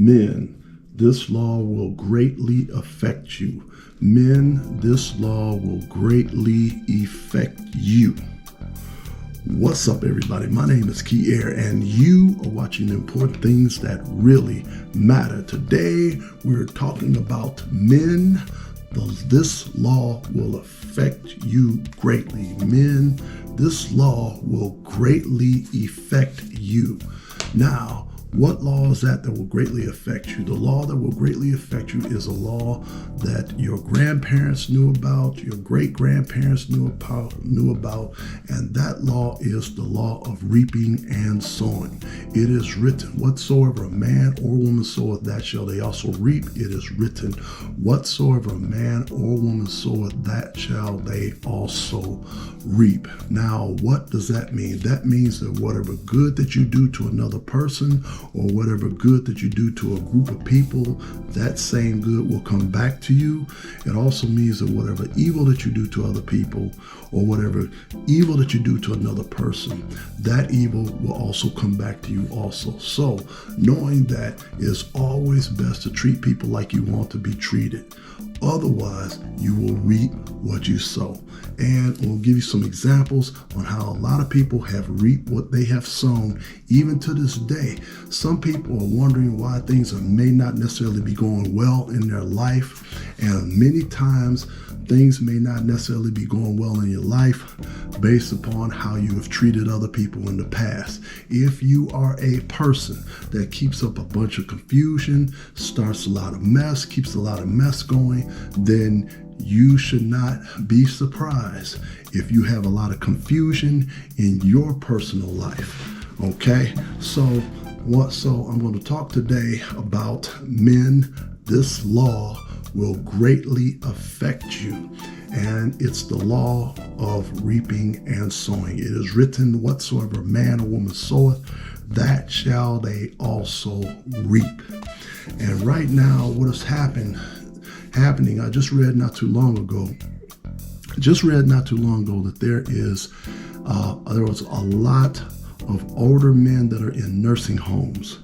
Men, this law will greatly affect you. Men, this law will greatly affect you. What's up, everybody? My name is Kier, and you are watching Important Things That Really Matter. Today, we're talking about men. This law will affect you greatly. Men, this law will greatly affect you. Now, what law is that will greatly affect you? The law that will greatly affect you is a law that your grandparents knew about, your great-grandparents knew about, and that law is the law of reaping and sowing. It is written, whatsoever a man or woman soweth, that shall they also reap. It is written, whatsoever a man or woman soweth, that shall they also reap. Now, what does that mean? That means that whatever good that you do to another person, or whatever good that you do to a group of people, that same good will come back to you. It also means that whatever evil that you do to other people, or whatever evil that you do to another person, that evil will also come back to you also. So, knowing that, it's always best to treat people like you want to be treated. Otherwise, you will reap what you sow. And we'll give you some examples on how a lot of people have reaped what they have sown, even to this day. Some people are wondering why things may not necessarily be going well in their life. And many times, things may not necessarily be going well in your life based upon how you have treated other people in the past. If you are a person that keeps up a bunch of confusion, starts a lot of mess, keeps a lot of mess going, then you should not be surprised if you have a lot of confusion in your personal life. Okay, so I'm going to talk today about men. This law will greatly affect you, and it's the law of reaping and sowing. It is written, whatsoever man or woman soweth, that shall they also reap. And right now, what is happening, I just read not too long ago that there was a lot of older men that are in nursing homes.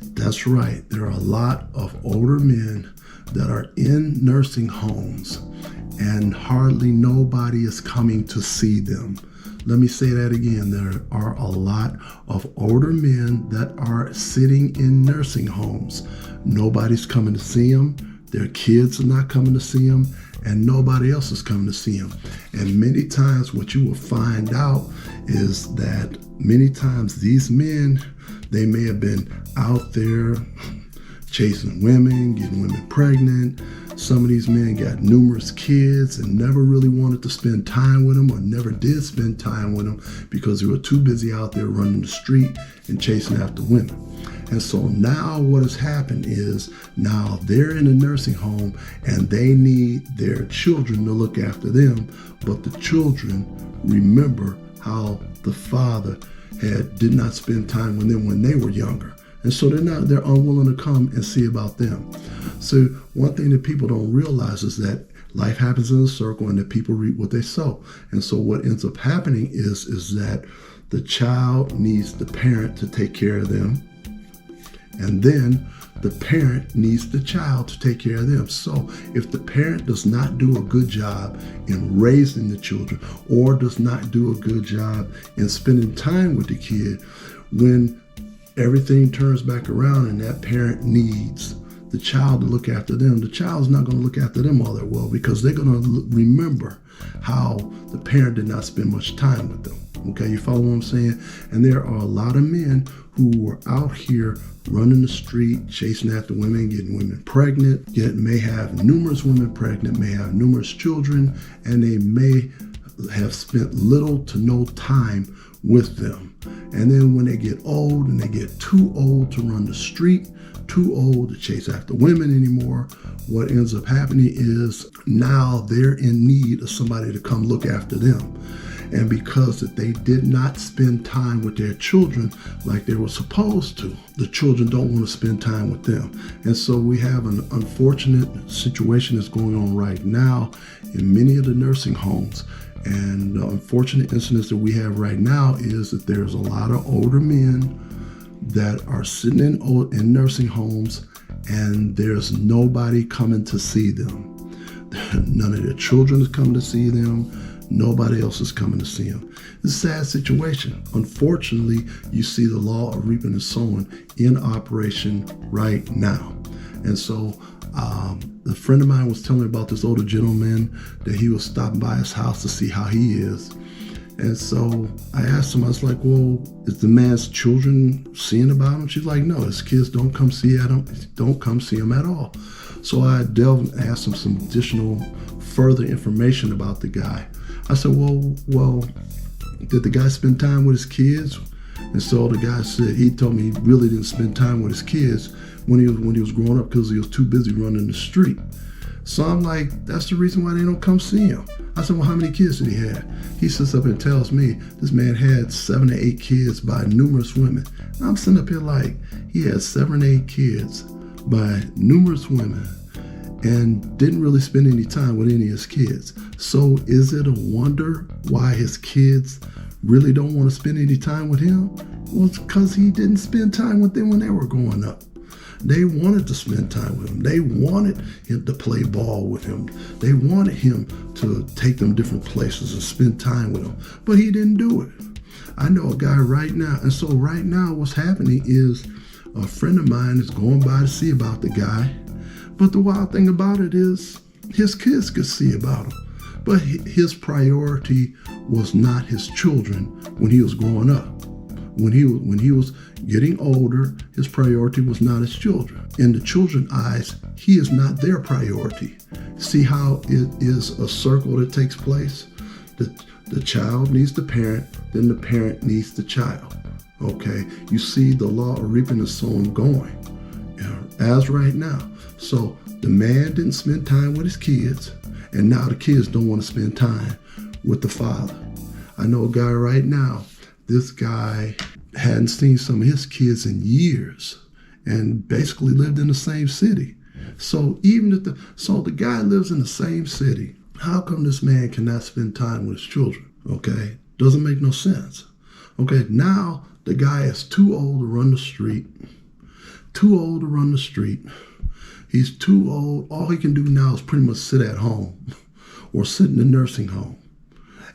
That's right. There are a lot of older men that are in nursing homes, and hardly nobody is coming to see them. Let me say that again. There are a lot of older men that are sitting in nursing homes. Nobody's coming to see them. Their kids are not coming to see them, and nobody else is coming to see them. And many times what you will find out is that many times these men, they may have been out there chasing women, getting women pregnant. Some of these men got numerous kids and never really wanted to spend time with them, or never did spend time with them because they were too busy out there running the street and chasing after women. And so now what has happened is now they're in a nursing home and they need their children to look after them, but the children remember how the father did not spend time with them when they were younger. And so they're unwilling to come and see about them. So one thing that people don't realize is that life happens in a circle and that people reap what they sow. And so what ends up happening is that the child needs the parent to take care of them. And then the parent needs the child to take care of them. So if the parent does not do a good job in raising the children, or does not do a good job in spending time with the kid, when everything turns back around and that parent needs the child to look after them, the child's not going to look after them all that well, because they're going to remember how the parent did not spend much time with them. Okay, you follow what I'm saying? And there are a lot of men who were out here running the street, chasing after women, getting women pregnant, yet may have numerous women pregnant, may have numerous children, and they may have spent little to no time with them. And then when they get old and they get too old to run the street, too old to chase after women anymore, what ends up happening is now they're in need of somebody to come look after them. And because that they did not spend time with their children like they were supposed to, the children don't want to spend time with them. And so we have an unfortunate situation that's going on right now in many of the nursing homes. And the unfortunate incidents that we have right now is that there's a lot of older men that are sitting in nursing homes, and there's nobody coming to see them. None of their children is coming to see them. Nobody else is coming to see them. It's a sad situation. Unfortunately, you see the law of reaping and sowing in operation right now. And so a friend of mine was telling me about this older gentleman that he was stopping by his house to see how he is. And so I asked him, I was like, well, is the man's children seeing about him? She's like, no, his kids don't come see him at all. So I delved and asked him some additional further information about the guy. I said, well, did the guy spend time with his kids? And so the guy said, he told me he really didn't spend time with his kids when he was growing up because he was too busy running the street. So I'm like, that's the reason why they don't come see him. I said, well, how many kids did he have? He sits up and tells me this man had 7 to 8 kids by numerous women. And I'm sitting up here like, he had 7 to 8 kids by numerous women and didn't really spend any time with any of his kids. So is it a wonder why his kids really don't want to spend any time with him? Well, it's because he didn't spend time with them when they were growing up. They wanted to spend time with him. They wanted him to play ball with him. They wanted him to take them different places and spend time with them. But he didn't do it. I know a guy right now. And so right now what's happening is a friend of mine is going by to see about the guy. But the wild thing about it is his kids could see about him. But his priority was not his children when he was growing up. When he was getting older, his priority was not his children. In the children's eyes, he is not their priority. See how it is a circle that takes place? The child needs the parent, then the parent needs the child. Okay, you see the law of reaping and sowing going, as right now. So the man didn't spend time with his kids, and now the kids don't want to spend time with the father. I know a guy right now. This guy hadn't seen some of his kids in years and basically lived in the same city. So the guy lives in the same city. How come this man cannot spend time with his children? Okay, doesn't make no sense. Okay, now the guy is too old to run the street. He's too old. All he can do now is pretty much sit at home or sit in the nursing home.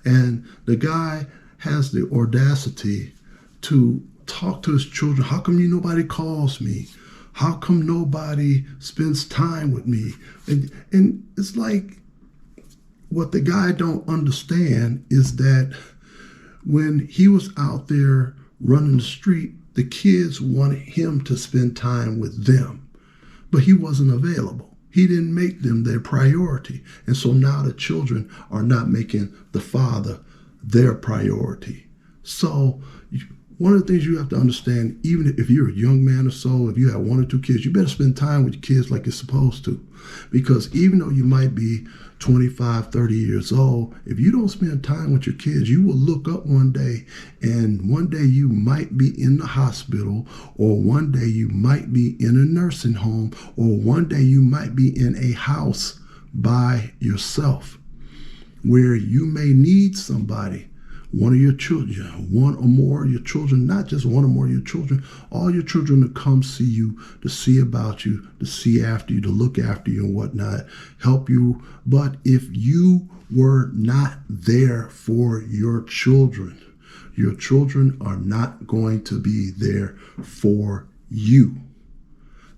And the guy has the audacity to talk to his children. How come nobody calls me? How come nobody spends time with me? And it's like, what the guy don't understand is that when he was out there running the street, the kids wanted him to spend time with them, but he wasn't available. He didn't make them their priority. And so now the children are not making the father their priority. So one of the things you have to understand, even if you're a young man or so, if you have 1 or 2 kids, you better spend time with your kids like you're supposed to. Because even though you might be 25, 30 years old, if you don't spend time with your kids, you will look up one day, and one day you might be in the hospital, or one day you might be in a nursing home, or one day you might be in a house by yourself, where you may need somebody, one of your children, one or more of your children, not just one or more of your children, all your children to come see you, to see about you, to see after you, to look after you and whatnot, help you. But if you were not there for your children are not going to be there for you.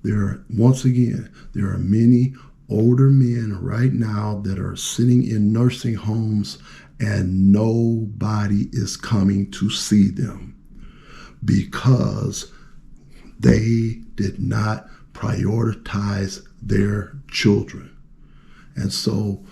There are many older men right now that are sitting in nursing homes and nobody is coming to see them because they did not prioritize their children. And so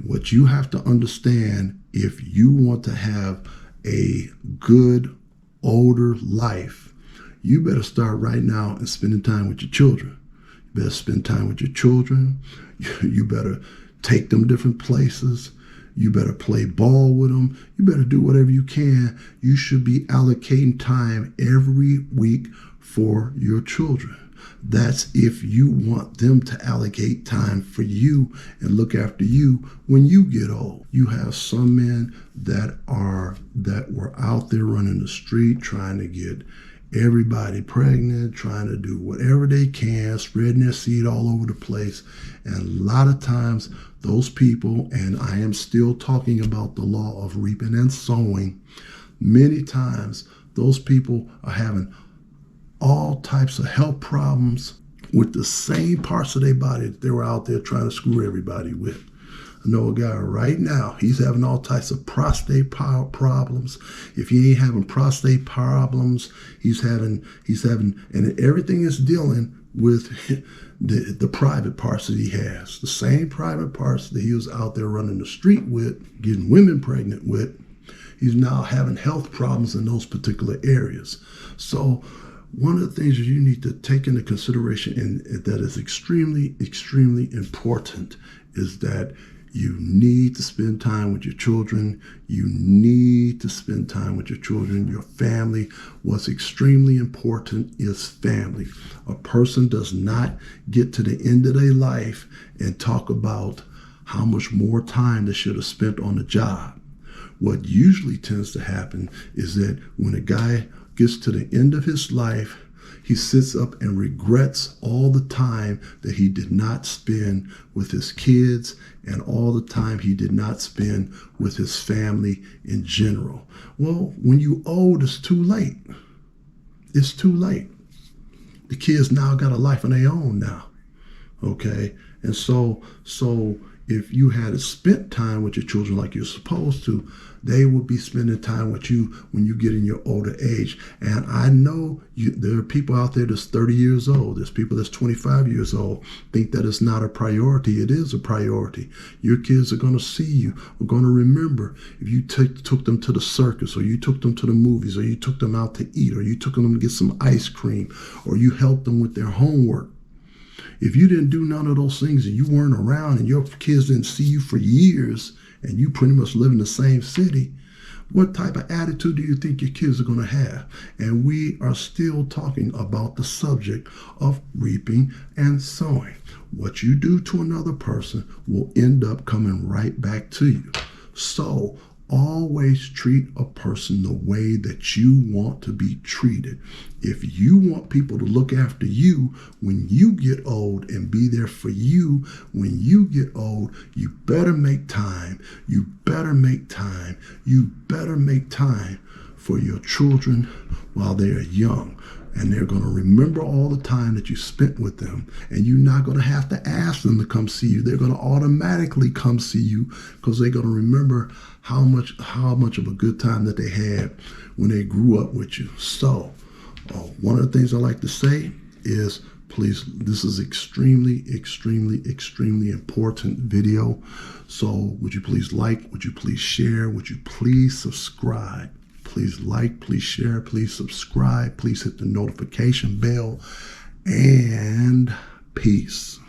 what you have to understand, if you want to have a good older life, you better start right now and spending time with your children. You better spend time with your children. You better take them different places. You better play ball with them. You better do whatever you can. You should be allocating time every week for your children. That's if you want them to allocate time for you and look after you when you get old. You have some men that were out there running the street trying to get Everybody pregnant, trying to do whatever they can, spreading their seed all over the place. And a lot of times those people, and I am still talking about the law of reaping and sowing, many times those people are having all types of health problems with the same parts of their body that they were out there trying to screw everybody with. I know a guy right now, he's having all types of prostate problems. If he ain't having prostate problems, he's having, and everything is dealing with the private parts that he has. The same private parts that he was out there running the street with, getting women pregnant with, he's now having health problems in those particular areas. So one of the things that you need to take into consideration and that is extremely, extremely important is that you need to spend time with your children. You need to spend time with your children, your family. What's extremely important is family. A person does not get to the end of their life and talk about how much more time they should have spent on the job. What usually tends to happen is that when a guy gets to the end of his life, he sits up and regrets all the time that he did not spend with his kids and all the time he did not spend with his family in general. Well, when you old, it's too late. It's too late. The kids now got a life of their own now. Okay? And so if you had spent time with your children like you're supposed to, they would be spending time with you when you get in your older age. And I know there are people out there that's 30 years old. There's people that's 25 years old, think that it's not a priority. It is a priority. Your kids are going to see you, are going to remember if you took them to the circus, or you took them to the movies, or you took them out to eat, or you took them to get some ice cream, or you helped them with their homework. If you didn't do none of those things and you weren't around and your kids didn't see you for years and you pretty much live in the same city, what type of attitude do you think your kids are going to have? And we are still talking about the subject of reaping and sowing. What you do to another person will end up coming right back to you. So always treat a person the way that you want to be treated. If you want people to look after you when you get old and be there for you when you get old, you better make time. You better make time. You better make time for your children while they're young. And they're going to remember all the time that you spent with them. And you're not going to have to ask them to come see you. They're going to automatically come see you because they're going to remember how much of a good time that they had when they grew up with you. So one of the things I like to say is, please, this is extremely, extremely, extremely important video. So would you please like, would you please share, would you please subscribe? Please like, please share, please subscribe, please hit the notification bell, and peace.